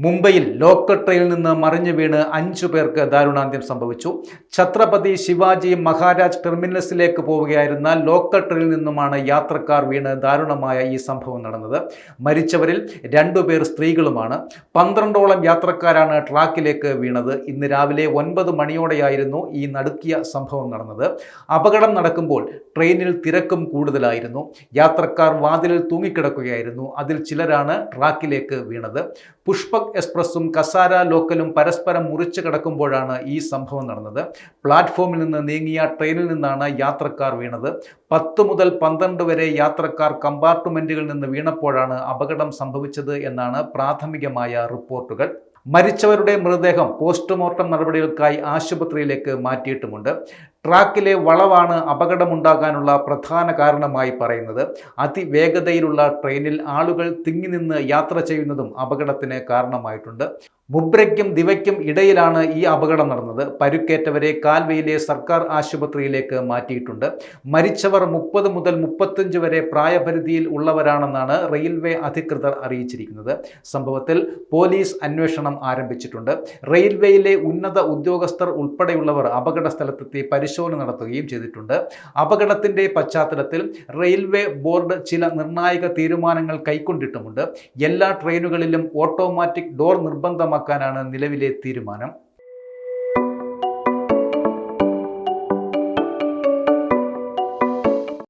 മുംബൈയിൽ ലോക്കൽ ട്രെയിനിൽ നിന്ന് മറിഞ്ഞു വീണ് 5 പേർക്ക് ദാരുണാന്ത്യം സംഭവിച്ചു. ഛത്രപതി ശിവാജി മഹാരാജ് ടെർമിനസിലേക്ക് പോവുകയായിരുന്ന ലോക്കൽ ട്രെയിനിൽ നിന്നുമാണ് യാത്രക്കാർ വീണ് ദാരുണമായ ഈ സംഭവം നടന്നത്. മരിച്ചവരിൽ 2 പേർ സ്ത്രീകളുമാണ്. 12ഓളം യാത്രക്കാരാണ് ട്രാക്കിലേക്ക് വീണത്. ഇന്ന് രാവിലെ 9 മണിയോടെയായിരുന്നു ഈ നടുക്കിയ സംഭവം നടന്നത്. അപകടം നടക്കുമ്പോൾ ട്രെയിനിൽ തിരക്കും കൂടുതലായിരുന്നു. യാത്രക്കാർ വാതിലിൽ തൂങ്ങിക്കിടക്കുകയായിരുന്നു. അതിൽ ചിലരാണ് ട്രാക്കിലേക്ക് വീണത്. പുഷ്പക് എക്സ്പ്രസും കസാര ലോക്കലും പരസ്പരം മുറിച്ചു കിടക്കുമ്പോഴാണ് ഈ സംഭവം നടന്നത്. പ്ലാറ്റ്ഫോമിൽ നിന്ന് നീങ്ങിയ ട്രെയിനിൽ നിന്നാണ് യാത്രക്കാർ വീണത്. 10 മുതൽ 12 വരെ യാത്രക്കാർ കമ്പാർട്ട്മെന്റുകളിൽ നിന്ന് വീണപ്പോഴാണ് അപകടം സംഭവിച്ചത് എന്നാണ് പ്രാഥമികമായ റിപ്പോർട്ടുകൾ. മരിച്ചവരുടെ മൃതദേഹം പോസ്റ്റ്മോർട്ടം നടപടികൾക്കായി ആശുപത്രിയിലേക്ക് മാറ്റിയിട്ടുമുണ്ട്. ട്രാക്കിലെ വളവാണ് അപകടമുണ്ടാകാനുള്ള പ്രധാന കാരണമായി പറയുന്നത്. അതിവേഗതയിലുള്ള ട്രെയിനിൽ ആളുകൾ തിങ്ങിനിന്ന് യാത്ര ചെയ്യുന്നതും അപകടത്തിന് കാരണമായിട്ടുണ്ട്. മുബ്രയ്ക്കും ദിവയ്ക്കും ഇടയിലാണ് ഈ അപകടം നടന്നത്. പരുക്കേറ്റവരെ കാൽവയിലെ സർക്കാർ ആശുപത്രിയിലേക്ക് മാറ്റിയിട്ടുണ്ട്. മരിച്ചവർ 30 മുതൽ 35 വരെ പ്രായപരിധിയിൽ ഉള്ളവരാണെന്നാണ് റെയിൽവേ അധികൃതർ അറിയിച്ചിരിക്കുന്നത്. സംഭവത്തിൽ പോലീസ് അന്വേഷണം ആരംഭിച്ചിട്ടുണ്ട്. റെയിൽവേയിലെ ഉന്നത ഉദ്യോഗസ്ഥർ ഉൾപ്പെടെയുള്ളവർ അപകട സ്ഥലത്തെത്തി പരിശോധന നടത്തുകയും ചെയ്തിട്ടുണ്ട്. അപകടത്തിന്റെ പശ്ചാത്തലത്തിൽ റെയിൽവേ ബോർഡ് ചില നിർണായക തീരുമാനങ്ങൾ കൈക്കൊണ്ടിട്ടുമുണ്ട്. എല്ലാ ട്രെയിനുകളിലും ഓട്ടോമാറ്റിക് ഡോർ നിർബന്ധമാക്കാനാണ് നിലവിലെ തീരുമാനം.